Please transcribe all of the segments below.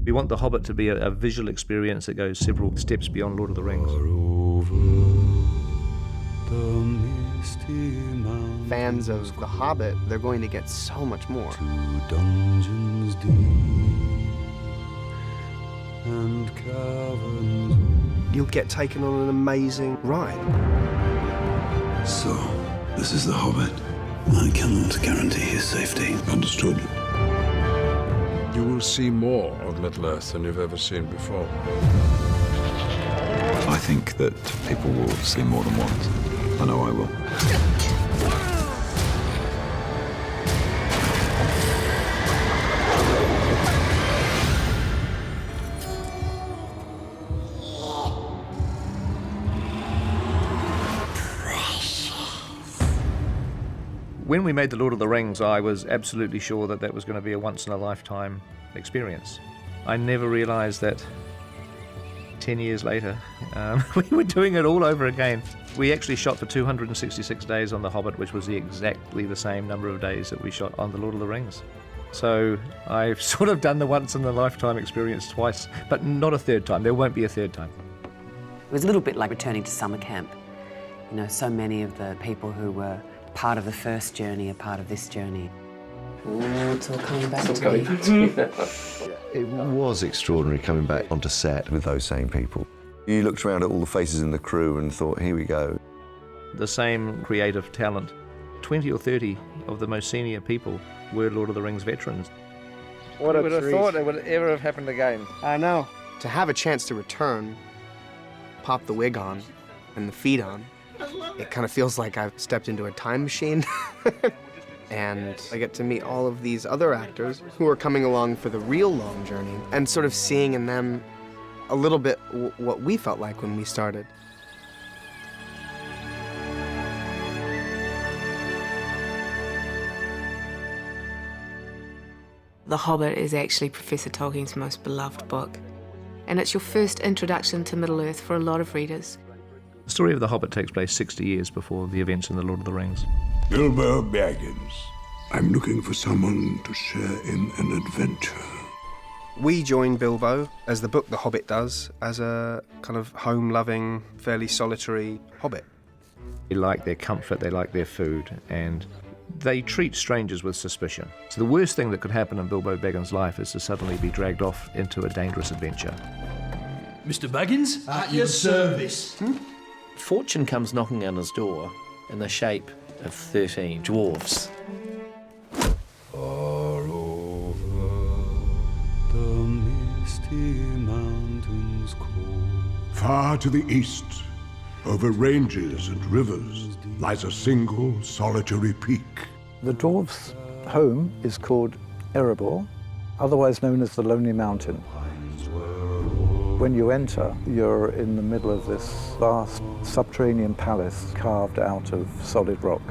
We want The Hobbit to be a visual experience that goes several steps beyond Lord of the Rings. Fans of The Hobbit, they're going to get so much more. Dungeons deep and caverns. You'll get taken on an amazing ride. So, this is The Hobbit. I cannot guarantee his safety. Understood? You will see more of Middle-earth than you've ever seen before. I think that people will see more than once. I know I will. When we made The Lord of the Rings, I was absolutely sure that that was going to be a once-in-a-lifetime experience. I never realized that 10 years later, we were doing it all over again. We actually shot for 266 days on The Hobbit, which was exactly the same number of days that we shot on The Lord of the Rings. So I've sort of done the once-in-a-lifetime experience twice, but not a third time. There won't be a third time. It was a little bit like returning to summer camp. You know, so many of the people who were part of the first journey are part of this journey. It's all coming back to me. It was extraordinary coming back onto set with those same people. You looked around at all the faces in the crew and thought, here we go. The same creative talent. 20 or 30 of the most senior people were Lord of the Rings veterans. What a would have treat. thought it would ever have happened again. I know. To have a chance to return, pop the wig on and the feet on, it kind of feels like I've stepped into a time machine. And I get to meet all of these other actors who are coming along for the real long journey and sort of seeing in them a little bit what we felt like when we started. The Hobbit is actually Professor Tolkien's most beloved book, and it's your first introduction to Middle-earth for a lot of readers. The story of The Hobbit takes place 60 years before the events in The Lord of the Rings. Bilbo Baggins. I'm looking for someone to share in an adventure. We join Bilbo, as the book The Hobbit does, as a kind of home-loving, fairly solitary hobbit. They like their comfort, they like their food, and they treat strangers with suspicion. So the worst thing that could happen in Bilbo Baggins' life is to suddenly be dragged off into a dangerous adventure. Mr. Baggins? At your service. Fortune comes knocking on his door in the shape of 13 dwarves. Far over the misty mountains cold. Far to the east, over ranges and rivers, lies a single solitary peak. The dwarves' home is called Erebor, otherwise known as the Lonely Mountain. When you enter, you're in the middle of this vast subterranean palace carved out of solid rock.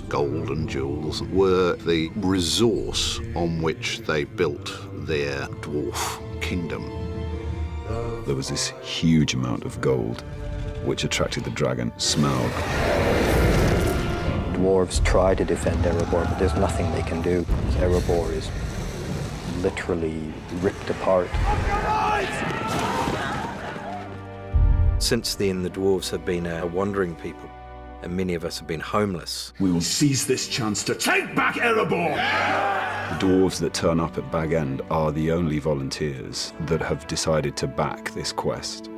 Gold and jewels were the resource on which they built their dwarf kingdom. There was this huge amount of gold which attracted the dragon, Smaug. Dwarves try to defend Erebor, but there's nothing they can do. Erebor is literally ripped apart. Since then, the dwarves have been a wandering people, and many of us have been homeless. We will seize this chance to take back Erebor! The dwarves that turn up at Bag End are the only volunteers that have decided to back this quest.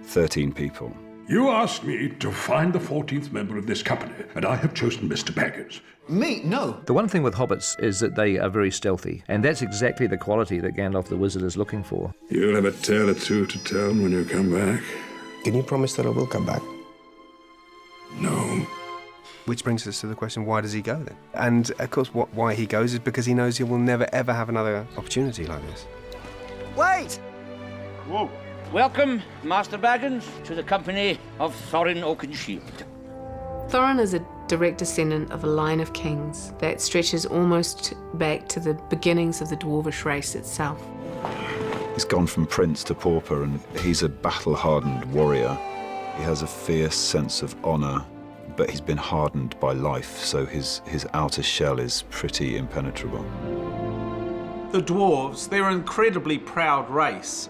13 people. You asked me to find the 14th member of this company, and I have chosen Mr. Baggins. Me? No. The one thing with hobbits is that they are very stealthy, and that's exactly the quality that Gandalf the Wizard is looking for. You'll have a tale or two to tell when you come back. Can you promise that I will come back? No. Which brings us to the question, why does he go then? And of course, why he goes is because he knows he will never ever have another opportunity like this. Wait! Whoa. Welcome, Master Baggins, to the company of Thorin Oakenshield. Thorin is a direct descendant of a line of kings that stretches almost back to the beginnings of the dwarvish race itself. He's gone from prince to pauper, and he's a battle-hardened warrior. He has a fierce sense of honor, but he's been hardened by life, so his outer shell is pretty impenetrable. The dwarves, they're an incredibly proud race.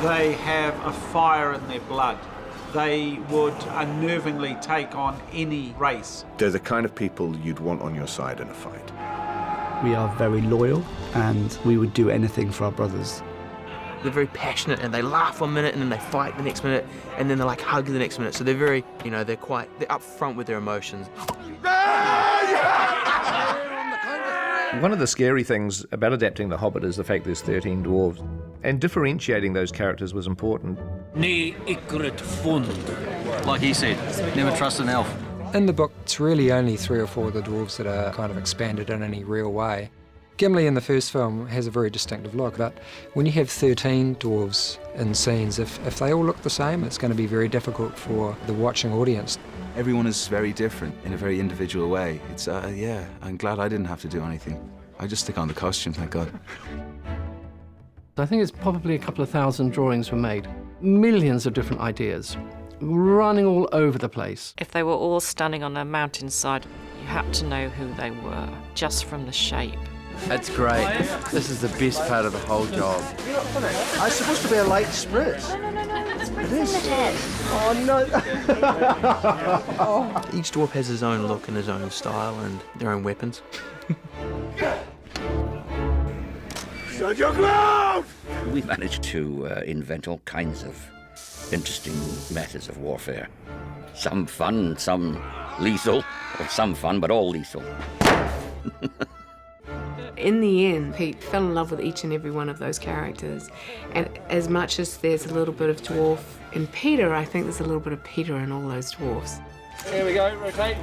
They have a fire in their blood. They would unnervingly take on any race. They're the kind of people you'd want on your side in a fight. We are very loyal and we would do anything for our brothers. They're very passionate and they laugh 1 minute and then they fight the next minute and then they're like hug the next minute. So they're very, you know, they're up front with their emotions. One of the scary things about adapting The Hobbit is the fact there's 13 dwarves. And differentiating those characters was important. Ne igrit fund. Like he said, never trust an elf. In the book, it's really only 3 or 4 of the dwarves that are kind of expanded in any real way. Gimli in the first film has a very distinctive look, but when you have 13 dwarves in scenes, if they all look the same, it's going to be very difficult for the watching audience. Everyone is very different in a very individual way. It's, yeah, I'm glad I didn't have to do anything. I just stick on the costume, thank God. I think it's probably a couple of thousand drawings were made. Millions of different ideas, running all over the place. If they were all standing on a mountainside, you had to know who they were, just from the shape. That's great. This is the best part of the whole job. You're not finished. It's supposed to be a light spritz. No, it's It is. Oh, no. Each dwarf has his own look and his own style and their own weapons. Shut your mouth! We managed to invent all kinds of interesting methods of warfare. Some fun, some lethal, or some fun, but all lethal. In the end, Pete fell in love with each and every one of those characters. And as much as there's a little bit of dwarf in Peter, I think there's a little bit of Peter in all those dwarfs. Here we go, rotate.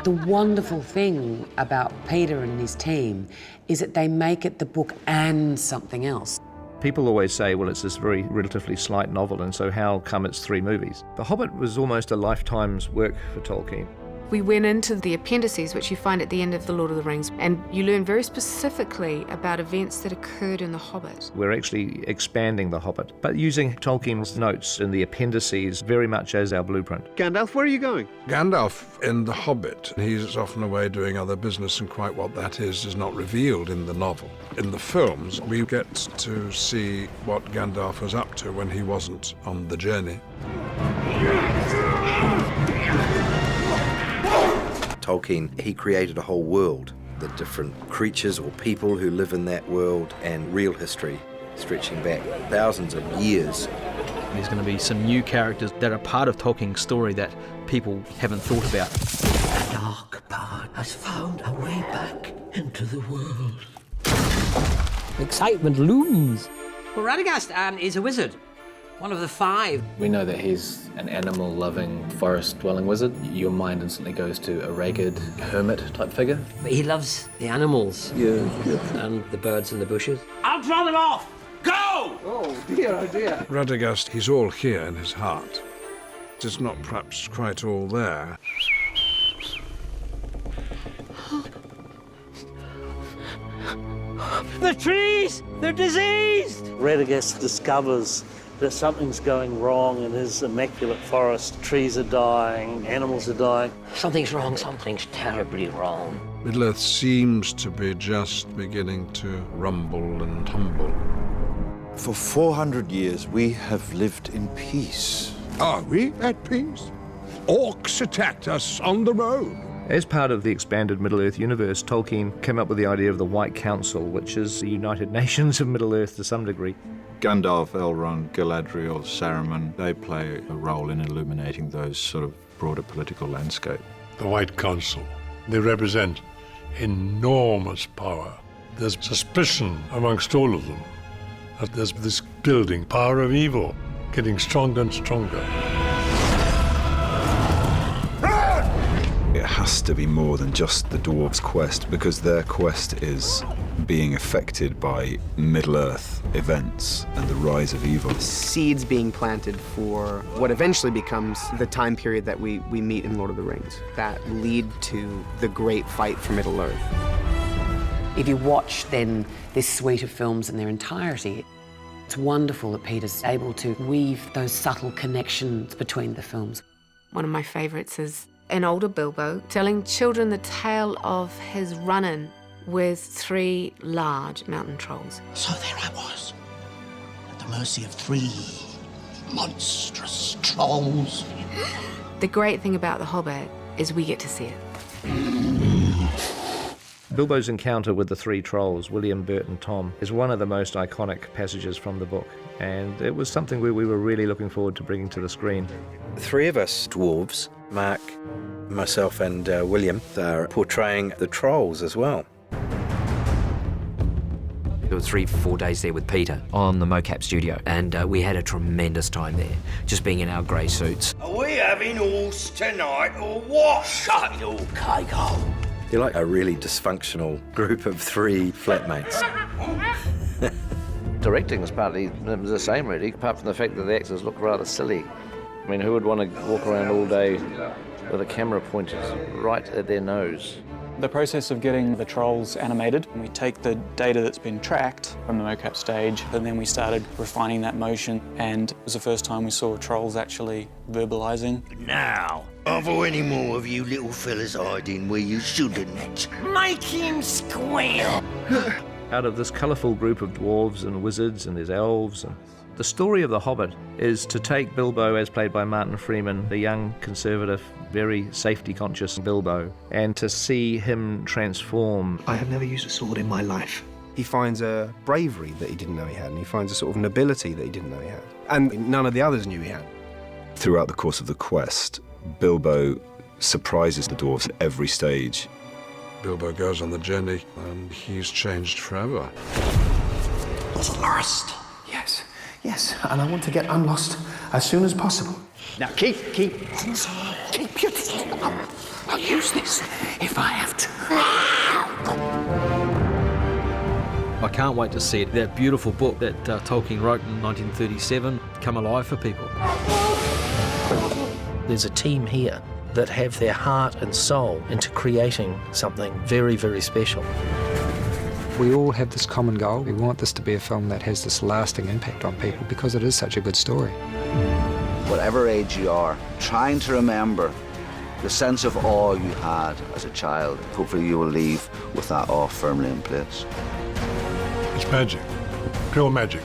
The wonderful thing about Peter and his team is that they make it the book and something else. People always say, well, it's this very relatively slight novel, and so how come it's 3 movies? The Hobbit was almost a lifetime's work for Tolkien. We went into the appendices, which you find at the end of The Lord of the Rings, and you learn very specifically about events that occurred in The Hobbit. We're actually expanding The Hobbit, but using Tolkien's notes in the appendices very much as our blueprint. Gandalf, where are you going? Gandalf in The Hobbit, he's often away doing other business, and quite what that is not revealed in the novel. In the films, we get to see what Gandalf was up to when he wasn't on the journey. Tolkien, he created a whole world, the different creatures or people who live in that world, and real history stretching back thousands of years. There's going to be some new characters that are part of Tolkien's story that people haven't thought about. The dark part has found a way back into the world. Excitement looms. Well, Radagast is a wizard. One of the 5. We know that he's an animal-loving, forest-dwelling wizard. Your mind instantly goes to a ragged hermit-type figure. But he loves the animals and the birds in the bushes. I'll draw them off! Go! Oh, dear, oh, dear. Radagast, he's all here in his heart. It's not perhaps quite all there. The trees! They're diseased! Radagast discovers that something's going wrong in his immaculate forest. Trees are dying, animals are dying. Something's wrong, something's terribly wrong. Middle-earth seems to be just beginning to rumble and tumble. For 400 years, we have lived in peace. Are we at peace? Orcs attacked us on the road. As part of the expanded Middle-earth universe, Tolkien came up with the idea of the White Council, which is the United Nations of Middle-earth to some degree. Gandalf, Elrond, Galadriel, Saruman, they play a role in illuminating those sort of broader political landscape. The White Council. They represent enormous power. There's suspicion amongst all of them that there's this building power of evil getting stronger and stronger. It has to be more than just the dwarves' quest, because their quest is being affected by Middle-earth events and the rise of evil. Seeds being planted for what eventually becomes the time period that we meet in Lord of the Rings, that lead to the great fight for Middle-earth. If you watch then this suite of films in their entirety, it's wonderful that Peter's able to weave those subtle connections between the films. One of my favourites is an older Bilbo telling children the tale of his run-in with 3 large mountain trolls. So there I was, at the mercy of 3 monstrous trolls. The great thing about The Hobbit is we get to see it. Bilbo's encounter with the 3 trolls, William, Bert and Tom, is one of the most iconic passages from the book, and it was something we were really looking forward to bringing to the screen. 3 of us dwarves, Mark, myself and William, are portraying the trolls as well. There were 3-4 days there with Peter on the mocap studio, and we had a tremendous time there, just being in our grey suits. Are we having horse tonight or what? Shut your cake hole. You're like a really dysfunctional group of 3 flatmates. Directing is partly the same, really, apart from the fact that the actors look rather silly. I mean, who would want to walk around all day with a camera pointed right at their nose? The process of getting the trolls animated, we take the data that's been tracked from the mocap stage, and then we started refining that motion, and it was the first time we saw trolls actually verbalizing. Now, are there any more of you little fellas hiding where you shouldn't? Make him squeal! Out of this colourful group of dwarves and wizards, and there's elves, and the story of The Hobbit is to take Bilbo, as played by Martin Freeman, the young, conservative, very safety-conscious Bilbo, and to see him transform. I have never used a sword in my life. He finds a bravery that he didn't know he had, and he finds a sort of nobility that he didn't know he had. And none of the others knew he had. Throughout the course of the quest, Bilbo surprises the dwarves at every stage. Bilbo goes on the journey, and he's changed forever. Was lost. Yes, and I want to get unlost as soon as possible. Now keep your distance. I'll use this if I have to. I can't wait to see it. That beautiful book that Tolkien wrote in 1937 come alive for people. There's a team here that have their heart and soul into creating something very, very special. We all have this common goal. We want this to be a film that has this lasting impact on people because it is such a good story. Whatever age you are, trying to remember the sense of awe you had as a child. Hopefully you will leave with that awe firmly in place. It's magic, pure magic,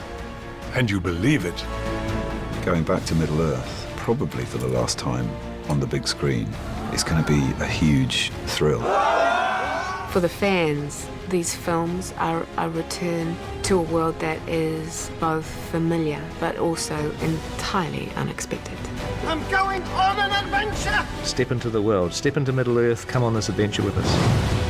and you believe it. Going back to Middle-earth, probably for the last time on the big screen, it's going to be a huge thrill. For the fans, these films are a return to a world that is both familiar but also entirely unexpected. I'm going on an adventure! Step into the world, step into Middle-earth, come on this adventure with us.